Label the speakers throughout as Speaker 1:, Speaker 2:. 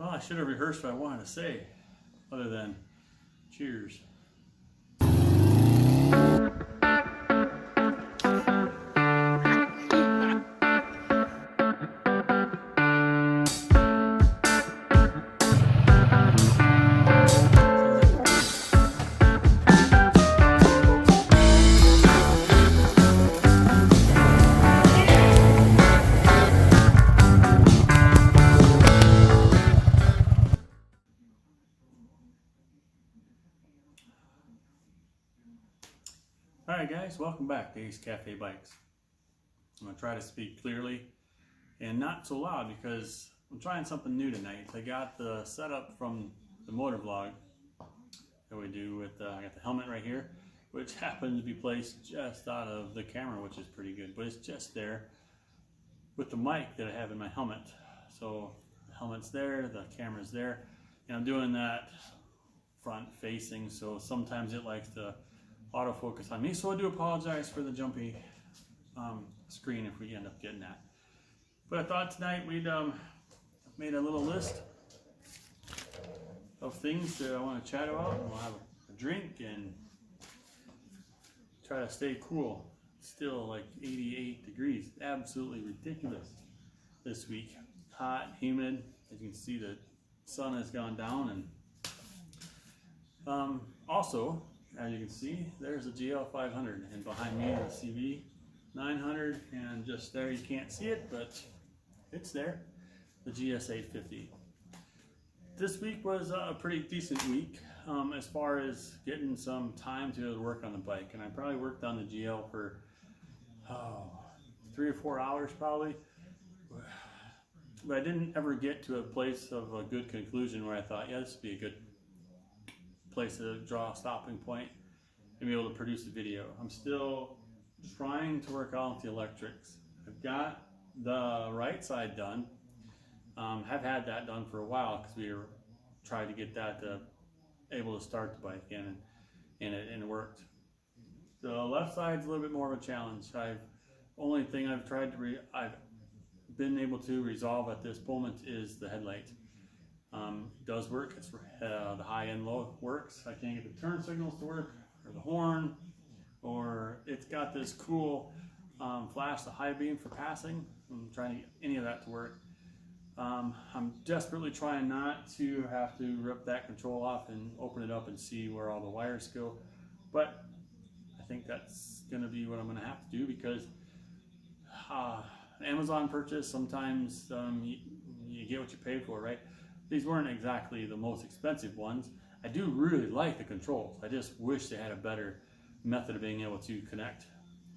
Speaker 1: Well, I should have rehearsed what I wanted to say, other than cheers. Alright guys, welcome back to Ace Cafe Bikes. I'm going to try to speak clearly and not so loud because I'm trying something new tonight. I got the setup from the motor vlog that we do with, I got the helmet right here, which happens to be placed just out of the camera, which is pretty good, but it's just there with the mic that I have in my helmet. So the helmet's there, the camera's there, and I'm doing that front facing, so sometimes it likes to autofocus on me, so I do apologize for the jumpy screen if we end up getting that. But I thought tonight we'd made a little list of things that I want to chat about, and we'll have a drink and try to stay cool. It's still like 88 degrees, absolutely ridiculous this week. Hot, humid, as you can see the sun has gone down, and also, as you can see, there's a GL500, and behind me is a CB900, and just there, you can't see it, but it's there, the GS850. This week was a pretty decent week as far as getting some time to work on the bike, and I probably worked on the GL for 3 or 4 hours probably, but I didn't ever get to a place of a good conclusion where I thought, yeah, this would be a good place to draw a stopping point and be able to produce a video. I'm still trying to work out the electrics. I've got the right side done. Have had that done for a while because we were trying to get that able to start the bike and it worked. The left side's a little bit more of a challenge. Only thing I've been able to resolve at this moment is the headlight. It does work. It's the high and low works. I can't get the turn signals to work, or the horn, or it's got this cool flash, the high beam for passing. I'm trying to get any of that to work. I'm desperately trying not to have to rip that control off and open it up and see where all the wires go, but I think that's going to be what I'm going to have to do because Amazon purchase, sometimes you get what you pay for, right? These weren't exactly the most expensive ones. I do really like the controls. I just wish they had a better method of being able to connect.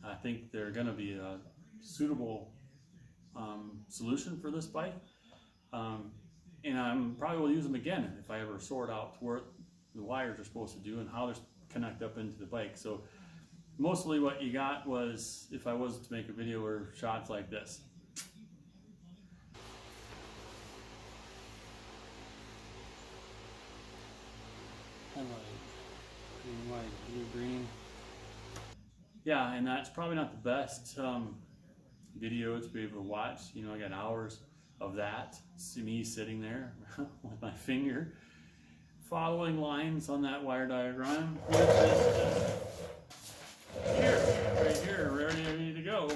Speaker 1: I think they're going to be a suitable solution for this bike. And I'm probably will use them again if I ever sort out what the wires are supposed to do and how they connect up into the bike. So mostly what you got was, if I was to make a video, were shots like this. Green, white, blue, green. Yeah, and that's probably not the best video to be able to watch. You know, I got hours of that. See me sitting there with my finger following lines on that wire diagram, which is here, right here, ready to go.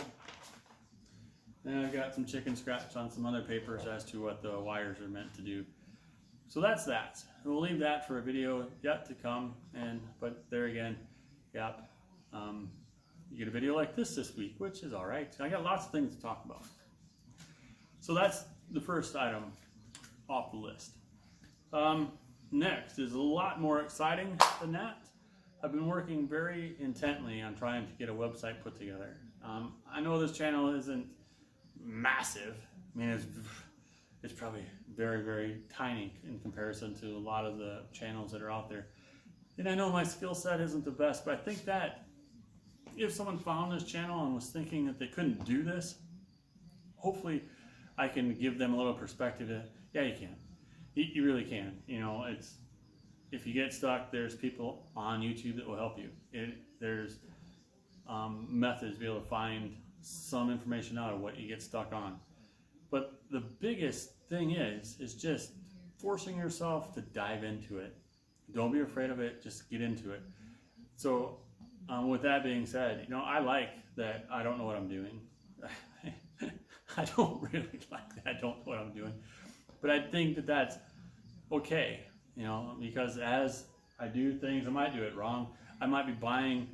Speaker 1: And I've got some chicken scratch on some other papers as to what the wires are meant to do. So that's that. We'll leave that for a video yet to come. But there again, yep. You get a video like this week, which is all right. I got lots of things to talk about. So that's the first item off the list. Next is a lot more exciting than that. I've been working very intently on trying to get a website put together. I know this channel isn't massive. I mean, it's probably very, very tiny in comparison to a lot of the channels that are out there. And I know my skill set isn't the best, but I think that if someone found this channel and was thinking that they couldn't do this, hopefully I can give them a little perspective that, yeah, you can. You really can. You know, if you get stuck, there's people on YouTube that will help you. There's methods to be able to find some information out of what you get stuck on. But the biggest thing is just forcing yourself to dive into it. Don't be afraid of it, just get into it. So with that being said, you know, I like that I don't know what I'm doing. I don't really like that I don't know what I'm doing. But I think that that's okay, you know, because as I do things, I might do it wrong. I might be buying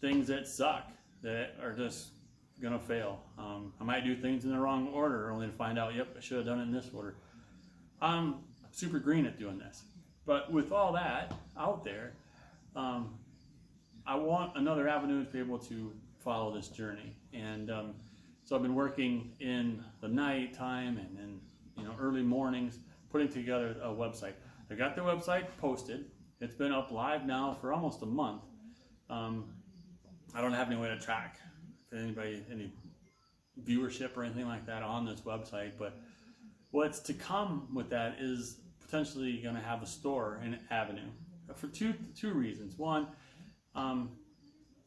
Speaker 1: things that suck, that are just gonna fail. I might do things in the wrong order, only to find out, yep, I should have done it in this order. I'm super green at doing this. But with all that out there, I want another avenue to be able to follow this journey. And so I've been working in the night time and in, you know, early mornings, putting together a website. I got the website posted. It's been up live now for almost a month. I don't have any way to track if anybody, any viewership or anything like that on this website, but what's to come with that is potentially going to have a store in Avenue for two reasons. One,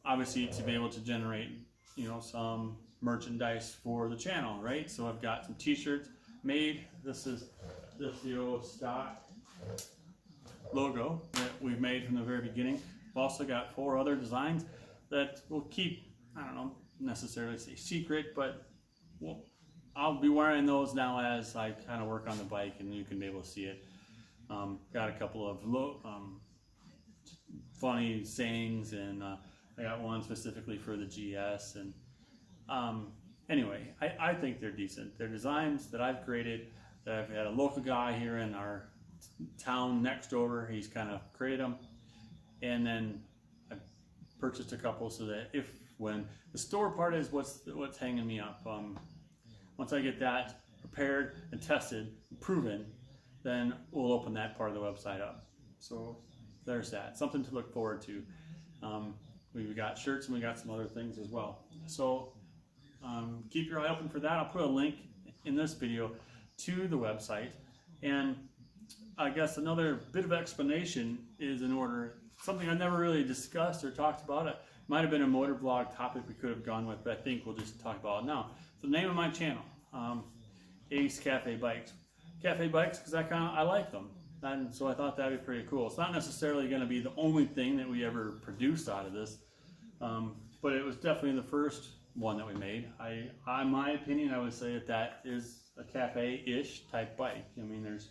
Speaker 1: obviously to be able to generate, you know, some merchandise for the channel, right? So I've got some t-shirts made. This is the old stock logo that we've made from the very beginning. We've also got 4 other designs that we'll keep, I don't know, necessarily say secret, but I'll be wearing those now as I kind of work on the bike, and you can be able to see it. Got a couple of funny sayings, and I got one specifically for the GS. And anyway, I think they're decent. They're designs that I've created, that I've had a local guy here in our town next over. He's kind of created them, and then I purchased a couple so that when the store part is what's hanging me up. Once I get that prepared and tested, and proven, then we'll open that part of the website up. So there's that, something to look forward to. We've got shirts and we got some other things as well. So keep your eye open for that. I'll put a link in this video to the website. And I guess another bit of explanation is in order, something I never really discussed or talked about. It might have been a motor vlog topic we could have gone with, but I think we'll just talk about it now. So the name of my channel, Ace Cafe Bikes. Cafe Bikes because I like them. And so I thought that'd be pretty cool. It's not necessarily going to be the only thing that we ever produced out of this, but it was definitely the first one that we made. In my opinion, I would say that is a cafe-ish type bike. I mean, there's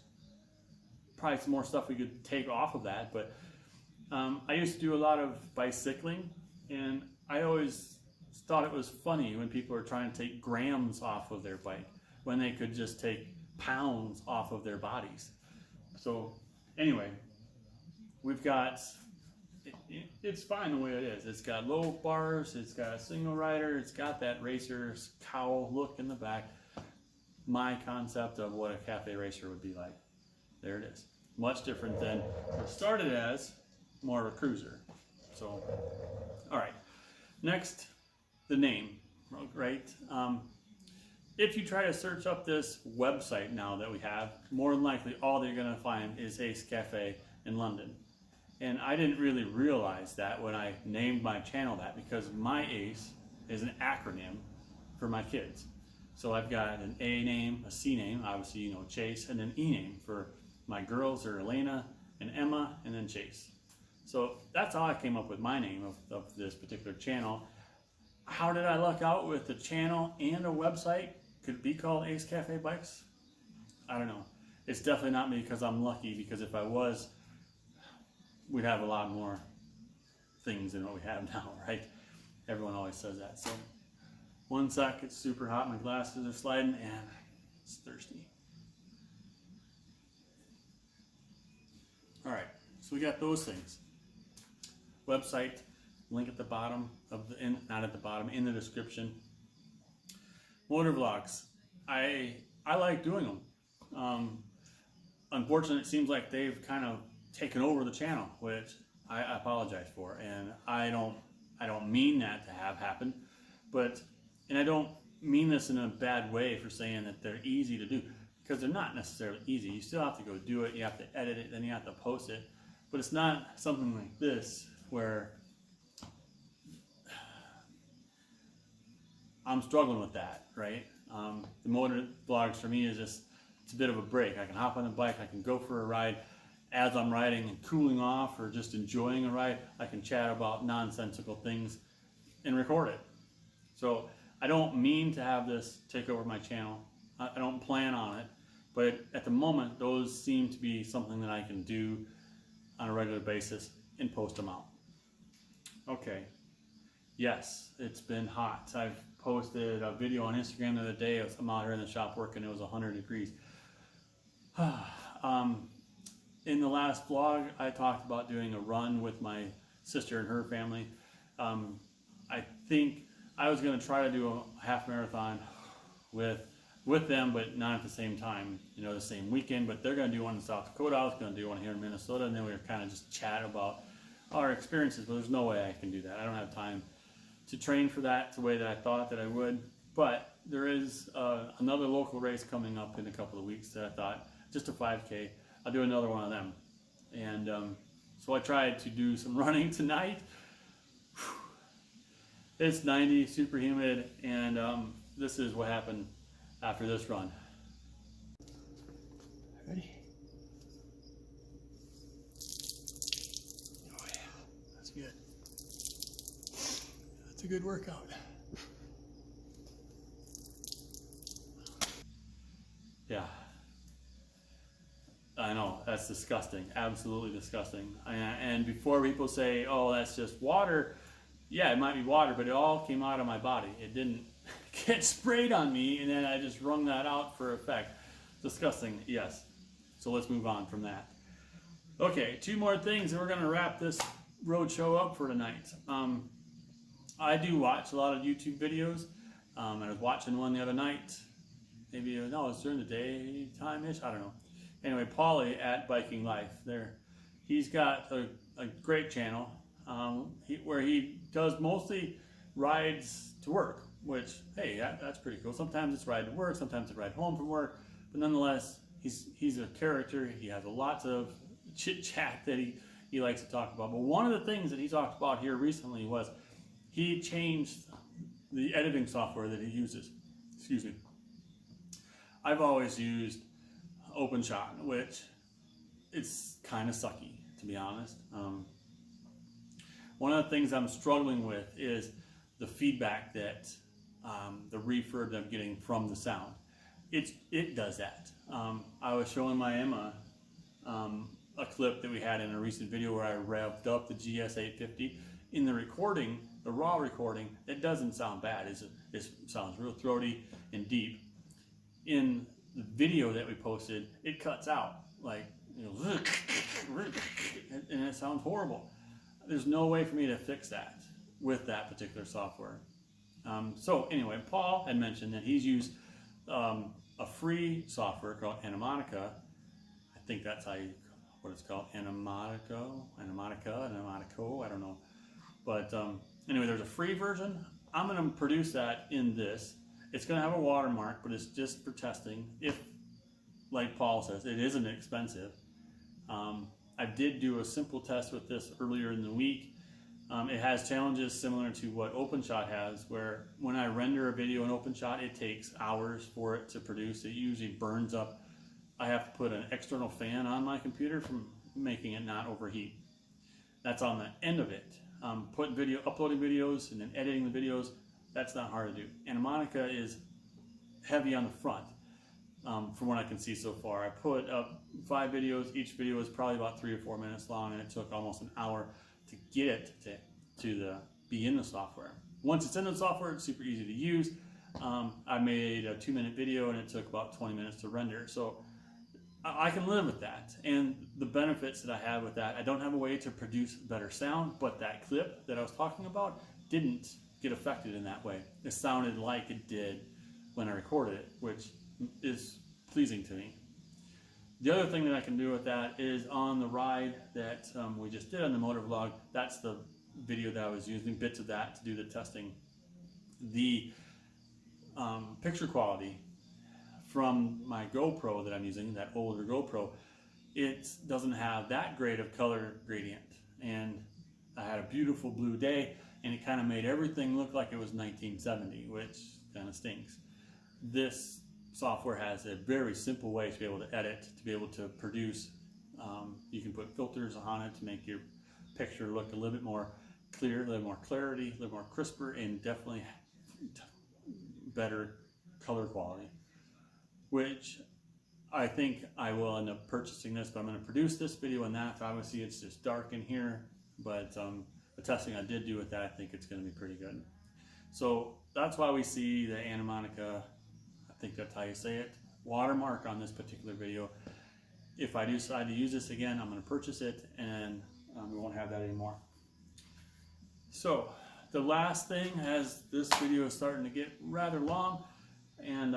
Speaker 1: probably some more stuff we could take off of that, but I used to do a lot of bicycling, and I always thought it was funny when people were trying to take grams off of their bike when they could just take pounds off of their bodies. So anyway, we've got, it's fine the way it is. It's got low bars, it's got a single rider, it's got that racer's cowl look in the back. My concept of what a cafe racer would be like. There it is. Much different than it started as, more of a cruiser. So, all right. Next, the name, right? If you try to search up this website now that we have, more than likely all that you're going to find is Ace Cafe in London. And I didn't really realize that when I named my channel that, because my Ace is an acronym for my kids. So I've got an A name, a C name, obviously, you know, Chase, and an E name for my girls are Elena and Emma, and then Chase. So that's how I came up with my name of this particular channel. How did I luck out with the channel and a website? Could it be called Ace Cafe Bikes? I don't know. It's definitely not me because I'm lucky, because if I was, we'd have a lot more things than what we have now, right? Everyone always says that. So one sec, it's super hot, my glasses are sliding, and it's thirsty. All right, so we got those things. Website, link at the bottom of the, not at the bottom, in the description. Motor vlogs, I like doing them. Unfortunately, it seems like they've kind of taken over the channel, which I apologize for, and I don't mean that to have happened, and I don't mean this in a bad way for saying that they're easy to do, because they're not necessarily easy. You still have to go do it, you have to edit it, then you have to post it, but it's not something like this where I'm struggling with that, right? The motor vlogs for me is just it's a bit of a break. I can hop on the bike, I can go for a ride. As I'm riding and cooling off or just enjoying a ride, I can chat about nonsensical things and record it. So I don't mean to have this take over my channel. I don't plan on it, but at the moment, those seem to be something that I can do on a regular basis and post them out. Okay, yes, it's been hot. I've posted a video on Instagram the other day. I'm out here in the shop working. It was 100 degrees. In the last vlog, I talked about doing a run with my sister and her family. I think I was going to try to do a half marathon with them, but not at the same time, you know, the same weekend. But they're going to do one in South Dakota. I was going to do one here in Minnesota, and then we were kind of just chat about our experiences. But there's no way I can do that. I don't have time to train for that the way that I thought that I would. But there is another local race coming up in a couple of weeks that I thought, just a 5K. I'll do another one of them. And so I tried to do some running tonight. It's 90, super humid, and this is what happened after this run. Ready? Oh yeah, that's good. That's a good workout. Yeah. I know, that's disgusting, absolutely disgusting. And before people say, oh, that's just water, yeah, it might be water, but it all came out of my body. It didn't get sprayed on me, and then I just wrung that out for effect. Disgusting, yes. So let's move on from that. Okay, 2 more things, and we're going to wrap this road show up for tonight. I do watch a lot of YouTube videos. I was watching one the other night. Maybe, no, it's during the daytime-ish, I don't know. Anyway, Paulie at Biking Life, he's got a great channel where he does mostly rides to work, which, hey, that's pretty cool. Sometimes it's ride to work, sometimes it's ride home from work, but nonetheless, he's a character. He has a lot of chit-chat that he likes to talk about. But one of the things that he talked about here recently was he changed the editing software that he uses. Excuse me. I've always used OpenShot, which it's kind of sucky, to be honest. One of the things I'm struggling with is the feedback that the reverb that I'm getting from the sound. It does that. I was showing my Emma a clip that we had in a recent video where I revved up the GS850. In the recording, the raw recording, it doesn't sound bad. It sounds real throaty and deep. In the video that we posted, it cuts out, like, you know, and it sounds horrible. There's no way for me to fix that with that particular software. So anyway, Paul had mentioned that he's used a free software called Animotica. I think that's what it's called, Animotica, I don't know. But anyway, there's a free version. I'm going to produce that in this. It's going to have a watermark, but it's just for testing. If, like Paul says, it isn't expensive. I did do a simple test with this earlier in the week. It has challenges similar to what OpenShot has, where when I render a video in OpenShot, it takes hours for it to produce. It usually burns up. I have to put an external fan on my computer from making it not overheat. That's on the end of it. Uploading videos and then editing the videos, that's not hard to do. Animotica is heavy on the front, from what I can see so far. I put up 5 videos. Each video is probably about 3 or 4 minutes long, and it took almost an hour to get it to be in the software. Once it's in the software, it's super easy to use. I made a 2-minute video, and it took about 20 minutes to render. So I can live with that. And the benefits that I have with that, I don't have a way to produce better sound, but that clip that I was talking about didn't get affected in that way. It sounded like it did when I recorded it, which is pleasing to me. The other thing that I can do with that is on the ride that we just did on the motor vlog. That's the video that I was using, bits of that to do the testing. The picture quality from my GoPro that I'm using, that older GoPro, it doesn't have that great of color gradient. And I had a beautiful blue day, and it kind of made everything look like it was 1970, which kind of stinks. This software has a very simple way to be able to edit, to be able to produce. You can put filters on it to make your picture look a little bit more clear, a little more clarity, a little more crisper, and definitely better color quality, which I think I will end up purchasing this, but I'm going to produce this video on that. Obviously it's just dark in here, but the testing I did do with that, I think it's going to be pretty good. So that's why we see the Animotica, I think that's how you say it, watermark on this particular video. If I do decide to use this again, I'm going to purchase it, and we won't have that anymore. So the last thing, as this video is starting to get rather long, and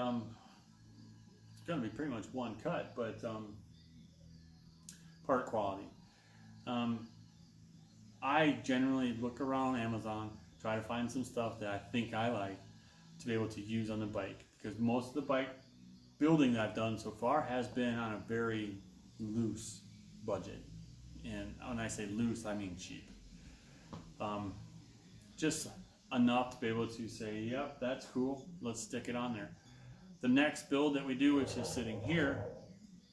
Speaker 1: it's going to be pretty much one cut, but part quality. I generally look around Amazon, try to find some stuff that I think I like to be able to use on the bike, because most of the bike building that I've done so far has been on a very loose budget, and when I say loose, I mean cheap. Just enough to be able to say, yep, that's cool, let's stick it on there. The next build that we do, which is sitting here,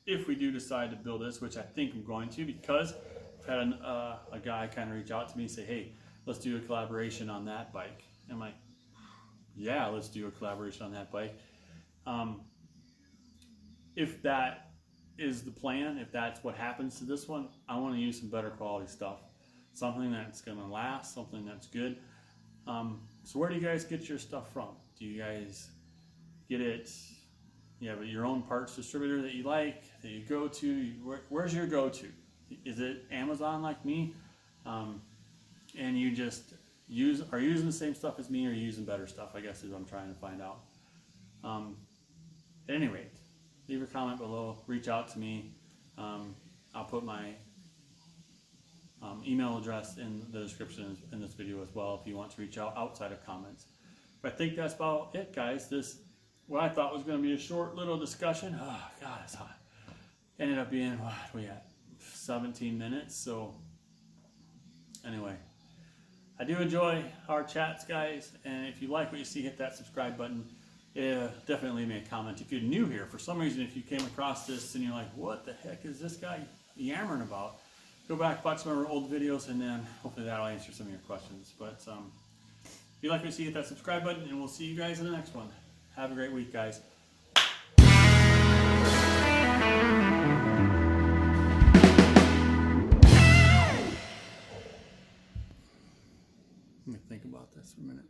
Speaker 1: if we do decide to build this, which I think I'm going to, because I've had a guy kind of reach out to me and say, hey, let's do a collaboration on that bike. And I'm like, yeah, let's do a collaboration on that bike. If that is the plan, if that's what happens to this one, I want to use some better quality stuff. Something that's going to last, something that's good. So where do you guys get your stuff from? Do you guys get it, you have your own parts distributor that you like, that you go to? Where's your go-to? Is it Amazon like me? And you just are using the same stuff as me, or are you using better stuff, I guess is what I'm trying to find out. At any rate, leave a comment below, reach out to me. I'll put my email address in the description in this video as well if you want to reach out outside of comments. But I think that's about it, guys. This, what I thought was going to be a short little discussion, oh god, it's hot, ended up being, what we at, 17 minutes. So anyway, I do enjoy our chats, guys, and if you like what you see, hit that subscribe button. Yeah, definitely leave me a comment. If you're new here, for some reason, if you came across this and you're like, what the heck is this guy yammering about? Go back, watch some of our old videos, and then hopefully that'll answer some of your questions. But if you like what you see, hit that subscribe button, and we'll see you guys in the next one. Have a great week, guys. Let me think about this for a minute.